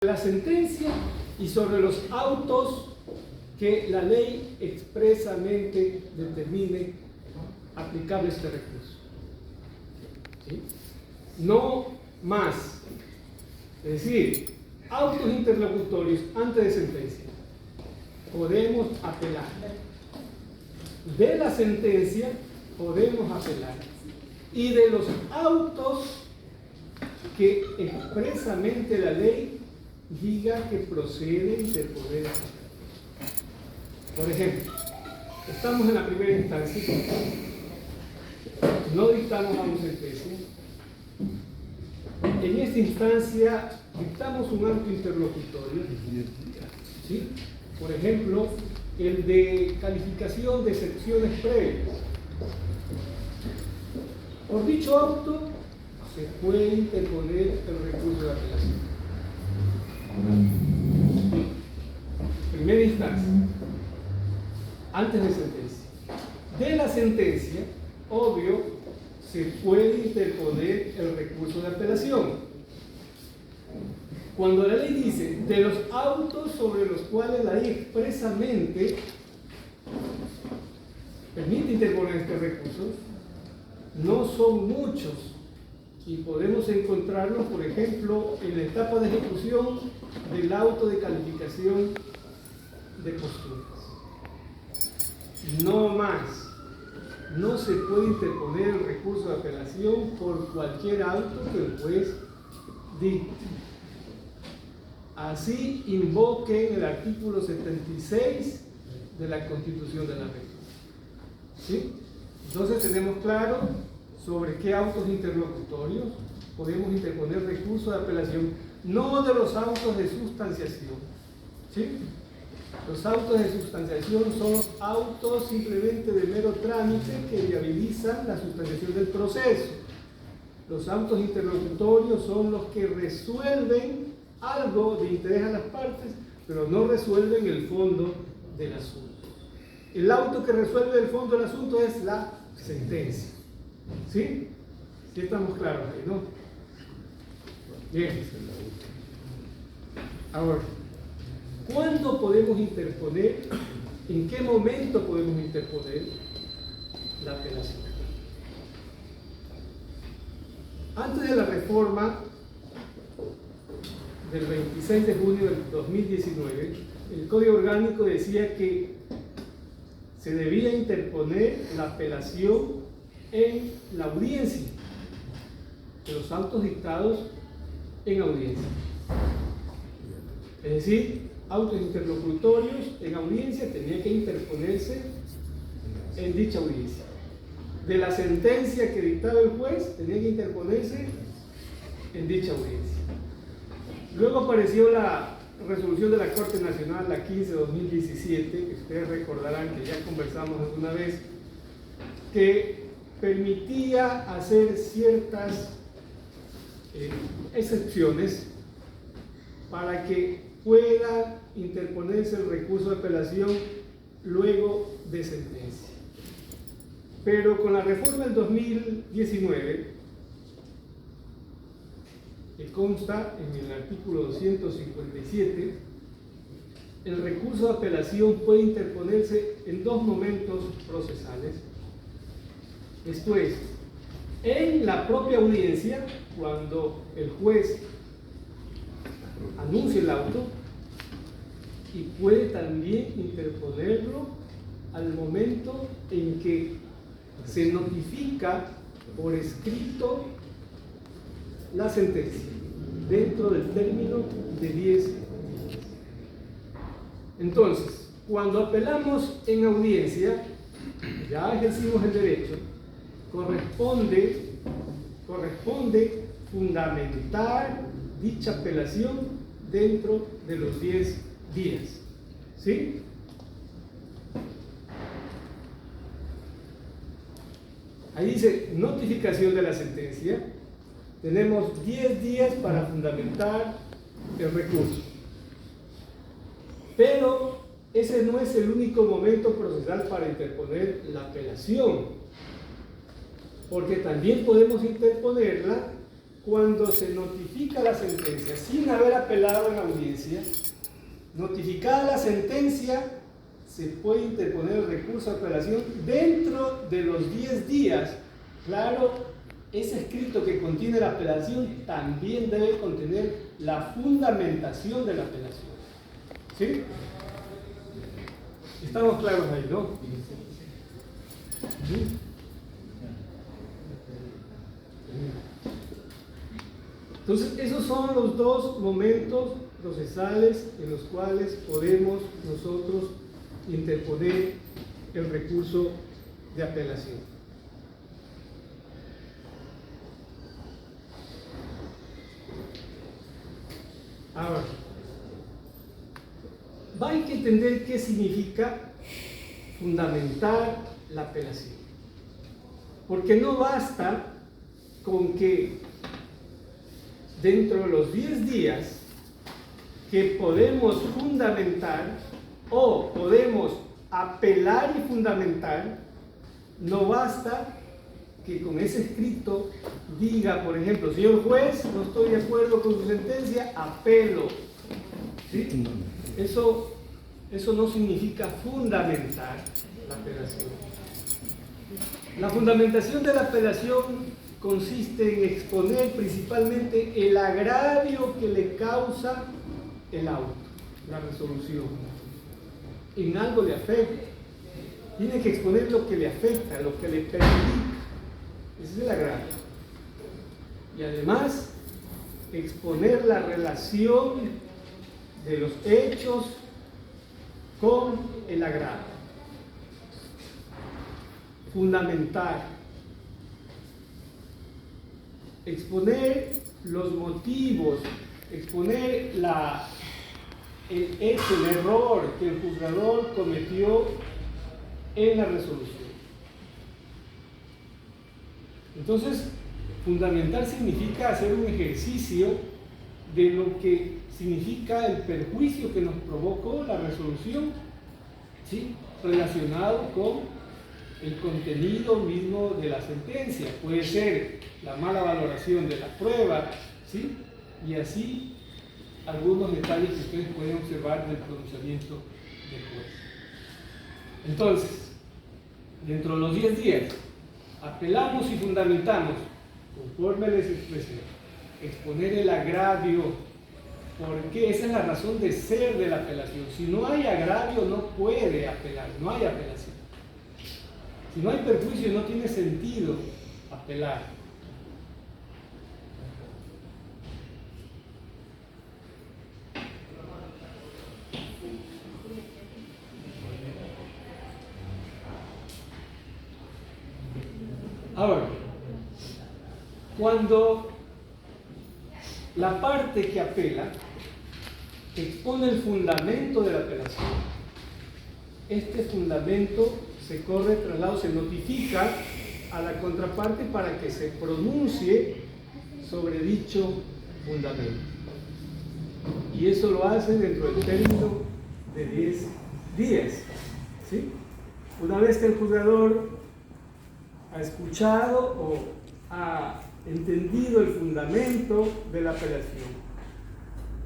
la sentencia y sobre los autos que la ley expresamente determine aplicable este recurso. ¿Sí? No más. Es decir, autos interlocutorios antes de sentencia. Podemos apelar. De la sentencia podemos apelar. Y de los autos que expresamente la ley diga que procede interponer. Por ejemplo, estamos en la primera instancia, no dictamos aún sentencia. En esta instancia dictamos un auto interlocutorio, ¿sí? Por ejemplo, el de calificación de excepciones previas. Por dicho auto se puede interponer el recurso de apelación. Primera instancia, antes de sentencia. De la sentencia, obvio, se puede interponer el recurso de apelación. Cuando la ley dice de los autos sobre los cuales la ley expresamente permite interponer este recurso, no son muchos y podemos encontrarlos, por ejemplo, en la etapa de ejecución del auto de calificación de posturas. No más. No se puede interponer el recurso de apelación por cualquier auto que el juez dicte. Así invoquen el artículo 76 de la Constitución de la República. ¿Sí? Entonces tenemos claro sobre qué autos interlocutorios podemos interponer recurso de apelación, no de los autos de sustanciación. ¿Sí? Los autos de sustanciación son los autos simplemente de mero trámite que viabilizan la sustanciación del proceso. Los autos interlocutorios son los que resuelven algo de interés a las partes, pero no resuelven el fondo del asunto. El auto que resuelve el fondo del asunto es la sentencia. ¿Sí? ¿Sí estamos claros ahí, no? Bien. Ahora, ¿cuándo podemos interponer? ¿En qué momento podemos interponer la apelación? Antes de la reforma del 26 de junio del 2019, el Código Orgánico decía que se debía interponer la apelación en la audiencia, de los autos dictados en audiencia. Es decir, autos interlocutorios en audiencia tenía que interponerse en dicha audiencia. De la sentencia que dictaba el juez tenía que interponerse en dicha audiencia. Luego apareció la resolución de la Corte Nacional, la 15/2017, que ustedes recordarán que ya conversamos alguna vez, que permitía hacer ciertas excepciones para que pueda interponerse el recurso de apelación luego de sentencia. Pero con la reforma del 2019, que consta en el artículo 257, el recurso de apelación puede interponerse en dos momentos procesales. Esto es, en la propia audiencia, cuando el juez anuncia el auto, y puede también interponerlo al momento en que se notifica por escrito la sentencia, dentro del término de 10 días. Entonces, cuando apelamos en audiencia, ya ejercimos el derecho, corresponde fundamentar dicha apelación dentro de los 10 días. ¿Sí? Ahí dice notificación de la sentencia. Tenemos 10 días para fundamentar el recurso. Pero ese no es el único momento procesal para interponer la apelación, porque también podemos interponerla cuando se notifica la sentencia sin haber apelado en audiencia, notificada la sentencia, se puede interponer el recurso de apelación dentro de los 10 días. Claro, ese escrito que contiene la apelación también debe contener la fundamentación de la apelación. ¿Sí? ¿Estamos claros ahí, no? ¿Sí? Entonces, esos son los dos momentos procesales en los cuales podemos nosotros interponer el recurso de apelación. Ahora, hay que entender qué significa fundamentar la apelación. Porque no basta con que dentro de los 10 días que podemos fundamentar o podemos apelar y fundamentar, no basta que con ese escrito diga, por ejemplo, señor juez, no estoy de acuerdo con su sentencia, apelo. ¿Sí? Eso no significa fundamentar la apelación. La fundamentación de la apelación consiste en exponer principalmente el agravio que le causa el auto, la resolución. En algo le afecta. Tiene que exponer lo que le afecta, lo que le perjudica. Ese es el agravio. Y además, exponer la relación de los hechos con el agravio. Fundamentar. Exponer los motivos, exponer el hecho, el error que el juzgador cometió en la resolución. Entonces, fundamentar significa hacer un ejercicio de lo que significa el perjuicio que nos provocó la resolución, ¿sí?, relacionado con el contenido mismo de la sentencia. Puede ser la mala valoración de la prueba, ¿sí?, y así algunos detalles que ustedes pueden observar del pronunciamiento del juez. Entonces, dentro de los 10 días, apelamos y fundamentamos, conforme les expresé, exponer el agravio, porque esa es la razón de ser de la apelación. Si no hay agravio, no puede apelar, no hay apelación. Si no hay perjuicio, no tiene sentido apelar. Ahora, cuando la parte que apela expone el fundamento de la apelación, este fundamento se corre traslado, se notifica a la contraparte para que se pronuncie sobre dicho fundamento. Y eso lo hace dentro del término de 10 días. ¿Sí? Una vez que el juzgador ha escuchado o ha entendido el fundamento de la apelación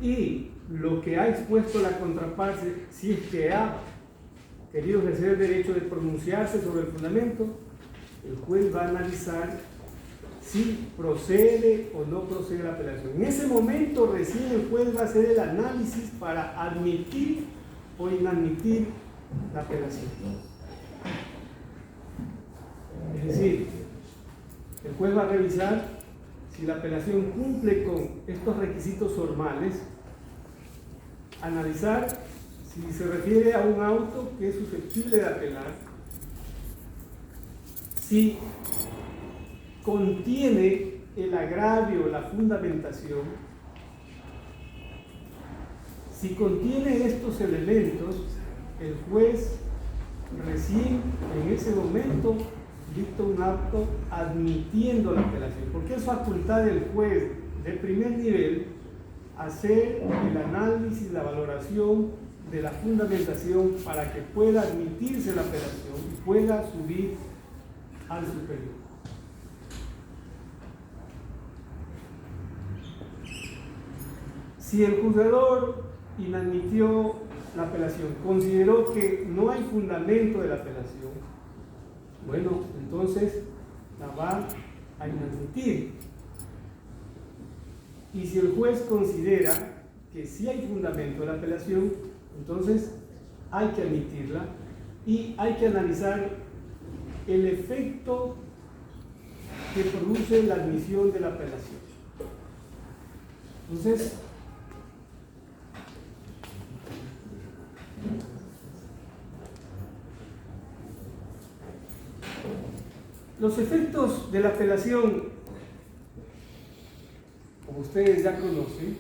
y lo que ha expuesto la contraparte, si es que ha querido ejercer el derecho de pronunciarse sobre el fundamento, el juez va a analizar si procede o no procede la apelación. En ese momento recién el juez va a hacer el análisis para admitir o inadmitir la apelación. Es decir, el juez va a revisar si la apelación cumple con estos requisitos formales, analizar si se refiere a un auto que es susceptible de apelar, si contiene el agravio, la fundamentación. Si contiene estos elementos, el juez recién en ese momento dicta un acto admitiendo la apelación, porque es facultad del juez de primer nivel hacer el análisis, la valoración de la fundamentación para que pueda admitirse la apelación y pueda subir al superior. Si el juzgador inadmitió la apelación, consideró que no hay fundamento de la apelación, bueno, entonces la va a inadmitir. Y si el juez considera que sí hay fundamento de la apelación, entonces hay que admitirla y hay que analizar el efecto que produce la admisión de la apelación. Entonces, los efectos de la apelación, como ustedes ya conocen,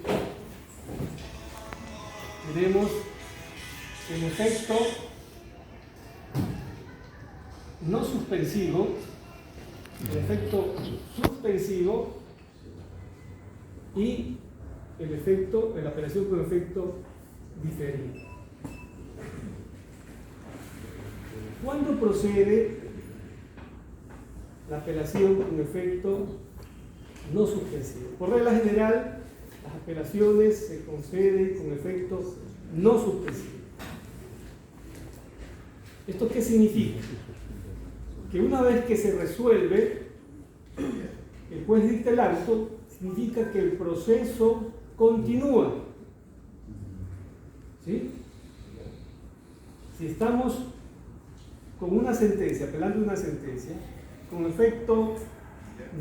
tenemos el efecto no suspensivo, el efecto suspensivo y el efecto de la apelación con efecto diferido. ¿Cuándo procede la apelación con efecto no suspensivo? Por regla general, las apelaciones se conceden con efecto no suspensivo. ¿Esto qué significa? Que una vez que se resuelve, el juez dicta el auto, significa que el proceso continúa. ¿Sí? Si estamos con una sentencia, apelando una sentencia, con efecto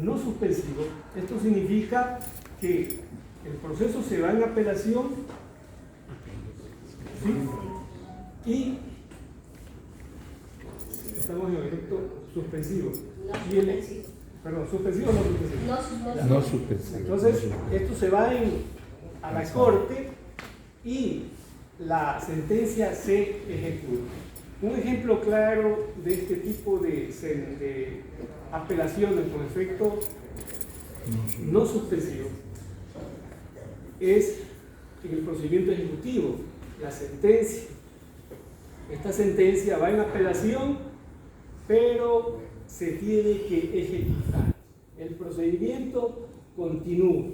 no suspensivo, esto significa que el proceso se va en apelación, ¿sí? Y estamos en efecto suspensivo. Perdón, suspensivo o no suspensivo. No suspensivo. Entonces, esto se va a la corte y la sentencia se ejecuta. Un ejemplo claro de este tipo de apelaciones con efecto no suspensivo es en el procedimiento ejecutivo, la sentencia. Esta sentencia va en apelación, pero se tiene que ejecutar. El procedimiento continúa.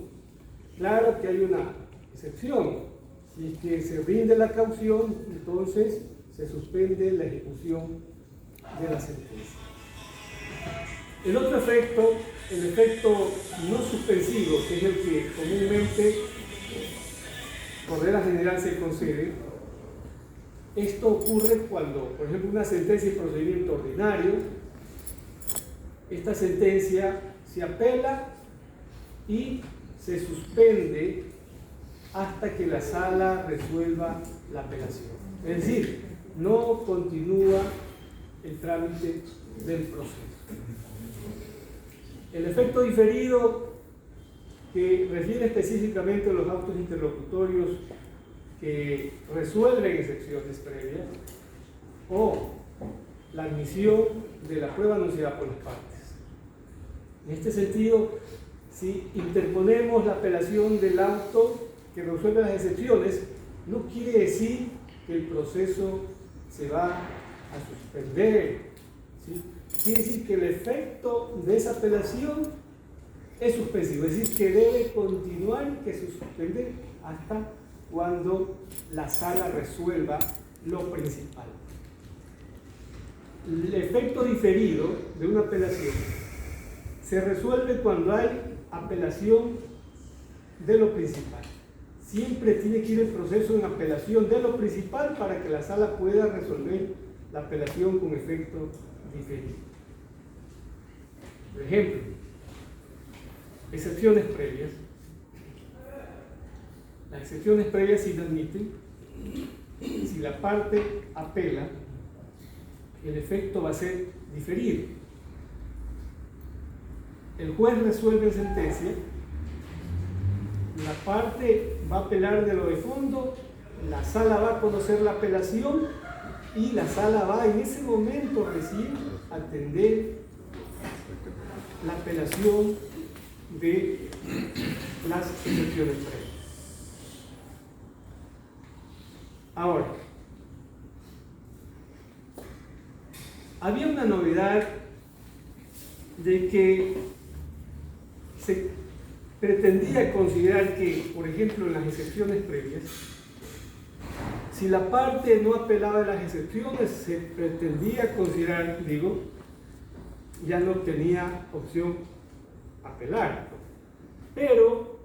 Claro que hay una excepción. Si es que se rinde la caución, entonces se suspende la ejecución de la sentencia. El otro efecto, el efecto no suspensivo, que es el que comúnmente por regla general se concede, esto ocurre cuando, por ejemplo, una sentencia y procedimiento ordinario, esta sentencia se apela y se suspende hasta que la sala resuelva la apelación. Es decir, no continúa el trámite del proceso. El efecto diferido, que refiere específicamente a los autos interlocutorios que resuelven excepciones previas, o la admisión de la prueba anunciada por las partes. En este sentido, si interponemos la apelación del auto que resuelve las excepciones, no quiere decir que el proceso se va a suspender, ¿sí? Quiere decir que el efecto de esa apelación es suspensivo, es decir, que debe continuar y que se suspende hasta cuando la sala resuelva lo principal. El efecto diferido de una apelación se resuelve cuando hay apelación de lo principal. Siempre tiene que ir el proceso en apelación de lo principal para que la sala pueda resolver la apelación con efecto diferido. Por ejemplo, excepciones previas. Las excepciones previas se admiten si la parte apela, el efecto va a ser diferido. El juez resuelve en sentencia, la parte va a apelar de lo de fondo, la sala va a conocer la apelación y la sala va en ese momento recién a atender la apelación de las excepciones previas. Ahora, había una novedad de que pretendía considerar que, por ejemplo, en las excepciones previas, si la parte no apelaba de las excepciones, se pretendía considerar, ya no tenía opción apelar. Pero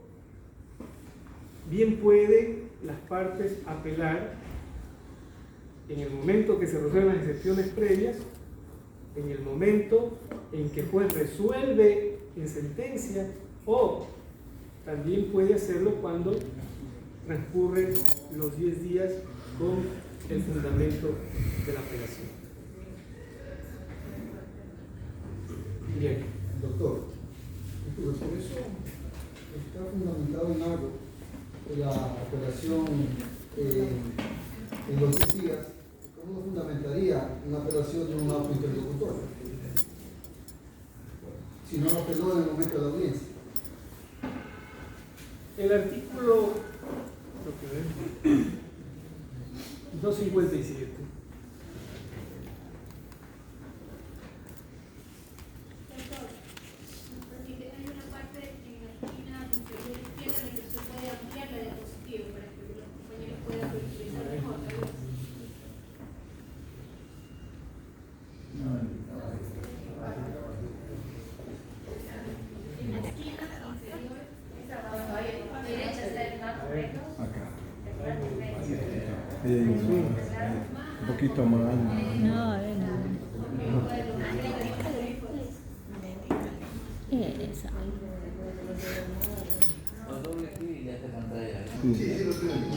bien pueden las partes apelar en el momento que se resuelven las excepciones previas, en el momento en que el juez resuelve en sentencia, o también puede hacerlo cuando transcurren los 10 días con el fundamento de la apelación. Bien. Doctor, por eso está fundamentado en algo la apelación en los 10 días. ¿Cómo fundamentaría una apelación de un auto interlocutorio? Si no lo apeló en el momento de la audiencia. El artículo 257 Un poquito más. No, esa.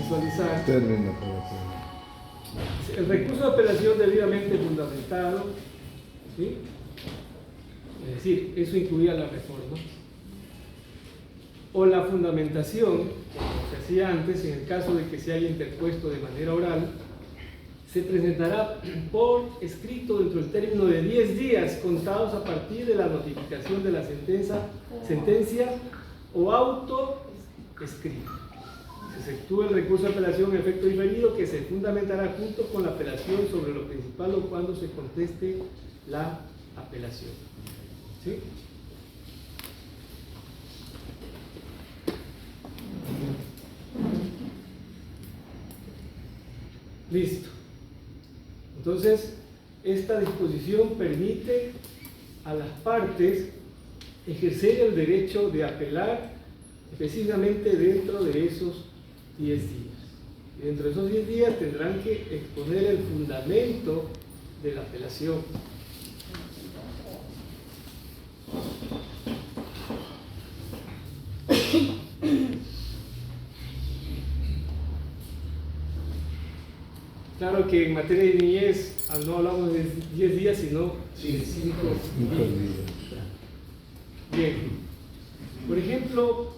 visualizar Termina. el recurso de apelación debidamente fundamentado, ¿sí? Es decir, eso incluía la reforma, o la fundamentación, como se hacía antes, en el caso de que se haya interpuesto de manera oral, se presentará por escrito dentro del término de 10 días contados a partir de la notificación de la sentencia o auto escrito. Se efectúa el recurso de apelación en efecto diferido, que se fundamentará junto con la apelación sobre lo principal o cuando se conteste la apelación. ¿Sí? Listo. Entonces, esta disposición permite a las partes ejercer el derecho de apelar específicamente dentro de esos 10 días. Y dentro de esos 10 días tendrán que exponer el fundamento de la apelación. Claro que en materia de niñez no hablamos de 10 días, sino de 5 días. Bien. Por ejemplo,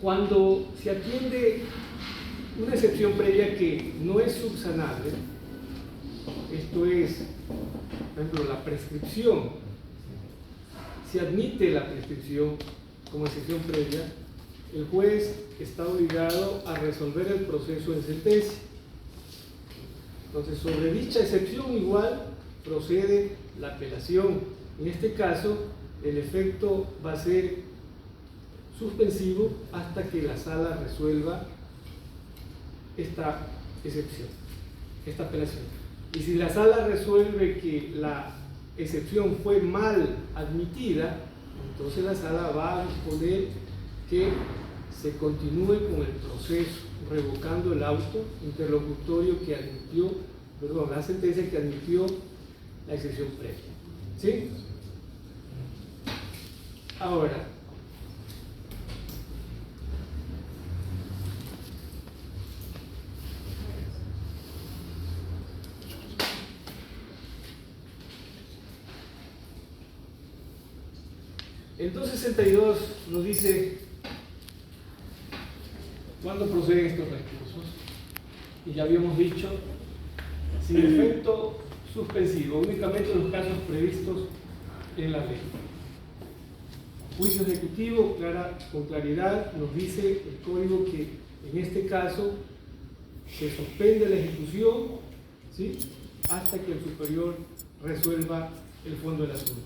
cuando se atiende una excepción previa que no es subsanable, esto es, por ejemplo, la prescripción, se admite la prescripción como excepción previa, el juez está obligado a resolver el proceso en sentencia. Entonces, sobre dicha excepción igual procede la apelación. En este caso, el efecto va a ser suspensivo hasta que la sala resuelva esta excepción, esta apelación. Y si la sala resuelve que la excepción fue mal admitida, entonces la sala va a disponer que se continúe con el proceso, revocando el auto interlocutorio que admitió, perdón, la sentencia que admitió la excepción previa. ¿Sí? Ahora, el 262 nos dice cuándo proceden estos recursos, y ya habíamos dicho, sin efecto suspensivo, únicamente en los casos previstos en la ley. Juicio ejecutivo, con claridad nos dice el código que en este caso se suspende la ejecución, ¿sí?, hasta que el superior resuelva el fondo del asunto.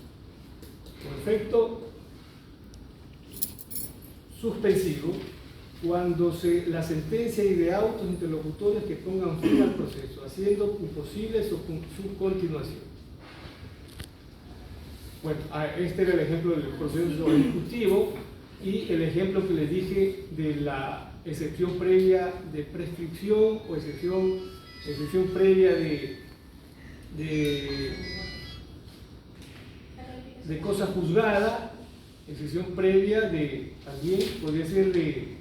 Con efecto suspensivo cuando la sentencia y de autos interlocutorios que pongan fin al proceso, haciendo imposible su continuación. Bueno, este era el ejemplo del proceso ejecutivo y el ejemplo que les dije de la excepción previa de prescripción o excepción previa de cosa juzgada, excepción previa de, también podría ser de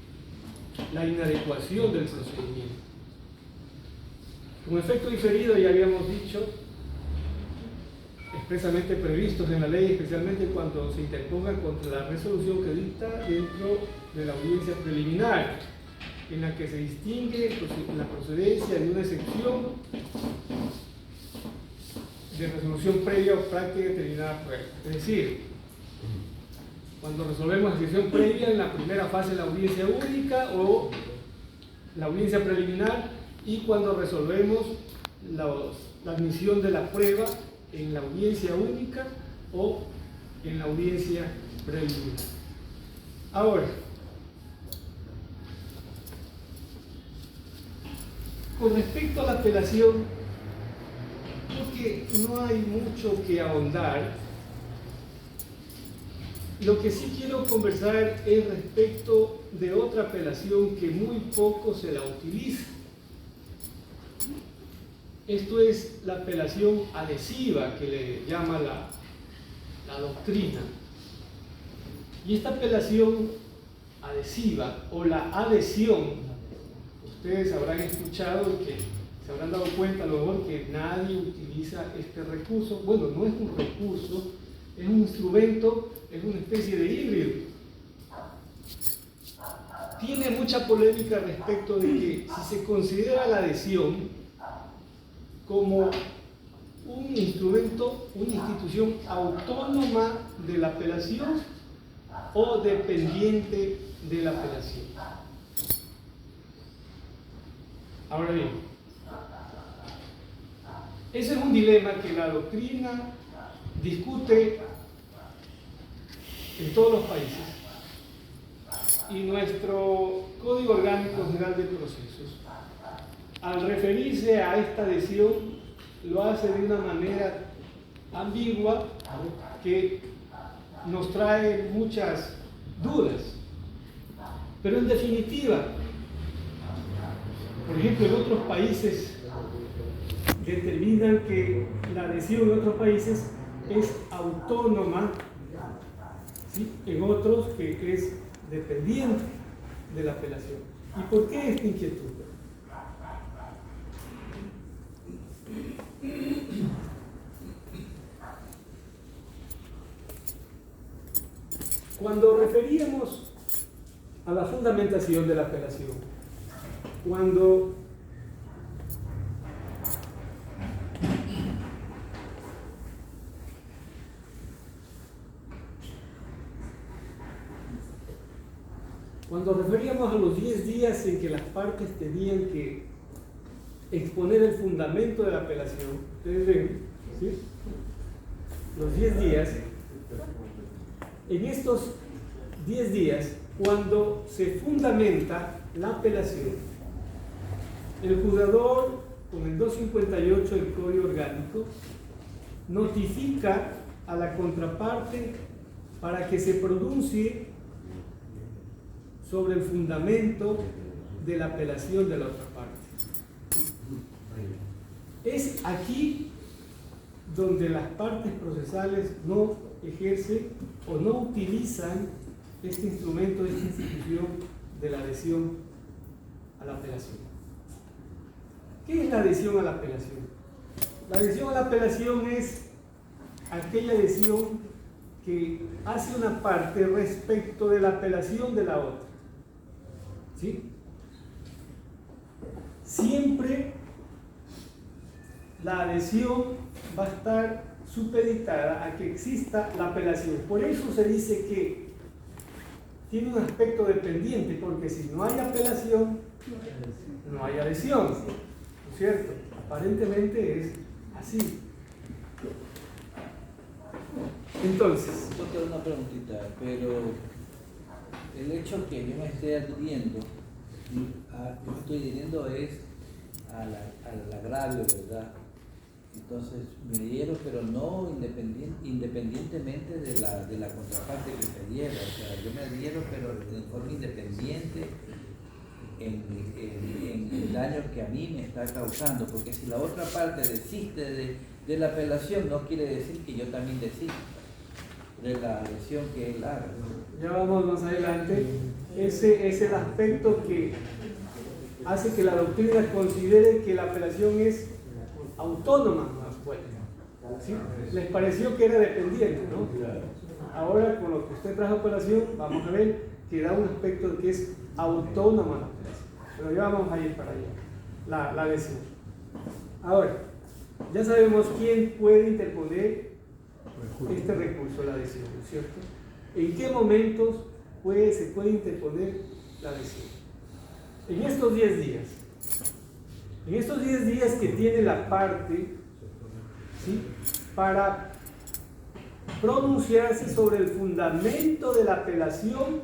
la inadecuación del procedimiento. Como efecto diferido, ya habíamos dicho, expresamente previstos en la ley, especialmente cuando se interponga contra la resolución que dicta dentro de la audiencia preliminar, en la que se distingue la procedencia de una excepción de resolución previa o práctica determinada por él. Es decir, cuando resolvemos la excepción previa en la primera fase de la audiencia única o la audiencia preliminar, y cuando resolvemos la admisión de la prueba en la audiencia única o en la audiencia preliminar. Ahora, con respecto a la apelación, creo que no hay mucho que ahondar. Lo que sí quiero conversar es respecto de otra apelación que muy poco se la utiliza. Esto es la apelación adhesiva que le llama la doctrina. Y esta apelación adhesiva o la adhesión, ustedes habrán escuchado que se habrán dado cuenta a lo mejor que nadie utiliza este recurso. Bueno, no es un recurso, es un instrumento, es una especie de híbrido. Tiene mucha polémica respecto de que si se considera la adhesión como un instrumento, una institución autónoma de la apelación o dependiente de la apelación. Ahora bien, ese es un dilema que la doctrina discute en todos los países, y nuestro Código Orgánico General de Procesos, al referirse a esta adhesión, lo hace de una manera ambigua que nos trae muchas dudas. Pero en definitiva, por ejemplo, en otros países determinan que la adhesión en otros países es autónoma, ¿sí? En otros que es dependiente de la apelación. ¿Y por qué esta inquietud? Cuando referíamos a la fundamentación de la apelación, cuando referíamos a los 10 días en que las partes tenían que exponer el fundamento de la apelación, ustedes ven, ¿sí? Los 10 días, en estos 10 días, cuando se fundamenta la apelación, el juzgador, con el 258 del Código Orgánico, notifica a la contraparte para que se pronuncie sobre el fundamento de la apelación de la otra parte. Es aquí donde las partes procesales no ejercen o no utilizan este instrumento, esta institución de la adhesión a la apelación. ¿Qué es la adhesión a la apelación? La adhesión a la apelación es aquella adhesión que hace una parte respecto de la apelación de la otra. ¿Sí? Siempre la adhesión va a estar supeditada a que exista la apelación. Por eso se dice que tiene un aspecto dependiente, porque si no hay apelación, no hay adhesión. ¿No es cierto? Aparentemente es así. Entonces, Doctor, una preguntita, pero el hecho que yo me esté adhiriendo, yo me estoy adhiriendo es al agravio, ¿verdad? Entonces me adhiero, pero no independientemente de la contraparte que se adhiera. O sea, yo me adhiero, pero de forma independiente en el daño que a mí me está causando, porque si la otra parte desiste de la apelación, no quiere decir que yo también desista de la adhesión que él haga. Ya vamos más adelante. Ese es el aspecto que hace que la doctrina considere que la apelación es autónoma. Bueno, ¿sí? Les pareció que era dependiente, ¿no? Ahora, con lo que usted trajo a apelación, vamos a ver que da un aspecto que es autónoma la apelación. Pero ya vamos a ir para allá, la adhesión. Ahora, ya sabemos quién puede interponer este recurso, la adhesión, ¿no es cierto? ¿En qué momentos se puede interponer la adhesión? En estos 10 días. En estos 10 días que tiene la parte, ¿sí?, para pronunciarse sobre el fundamento de la apelación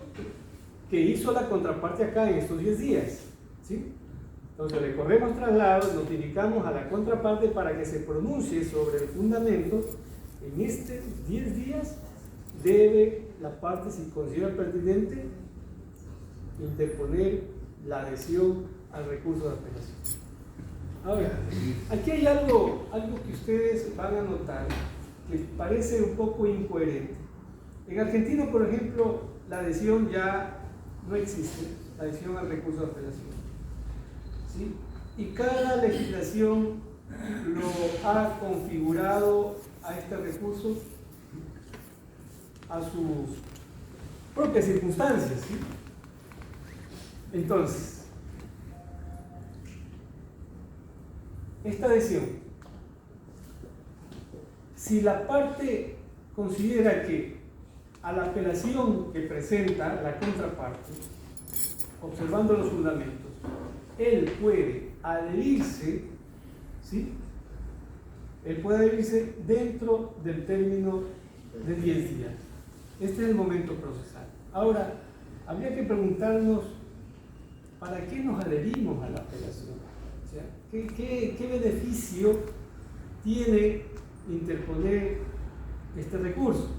que hizo la contraparte acá en estos 10 días. ¿Sí? Entonces le corremos traslados, notificamos a la contraparte para que se pronuncie sobre el fundamento. En estos 10 días debe la parte, si considera pertinente, interponer la adhesión al recurso de apelación. Ahora, aquí hay algo que ustedes van a notar que parece un poco incoherente. En Argentina, por ejemplo, la adhesión ya no existe, la adhesión al recurso de apelación. ¿Sí? Y cada legislación lo ha configurado a este recurso a sus propias circunstancias. ¿Sí? Entonces, esta adhesión, si la parte considera que a la apelación que presenta la contraparte, observando los fundamentos, él puede adherirse, ¿sí? Él puede adherirse dentro del término de 10 días. Este es el momento procesal. Ahora, habría que preguntarnos, ¿para qué nos adherimos a la apelación? O sea, ¿qué beneficio tiene interponer este recurso?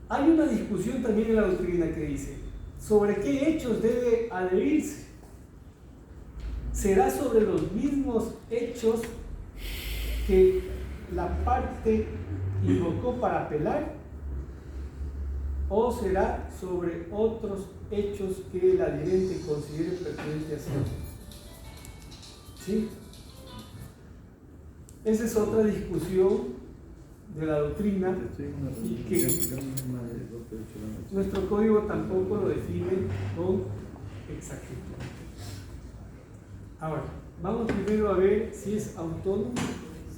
Hay una discusión también en la doctrina que dice, ¿sobre qué hechos debe adherirse? ¿Será sobre los mismos hechos que la parte invocó para apelar? ¿O será sobre otros hechos que el adherente considere pertinente hacer? ¿Sí? Esa es otra discusión de la doctrina y que nuestro código tampoco lo define con exactitud. Ahora, vamos primero a ver si es autónomo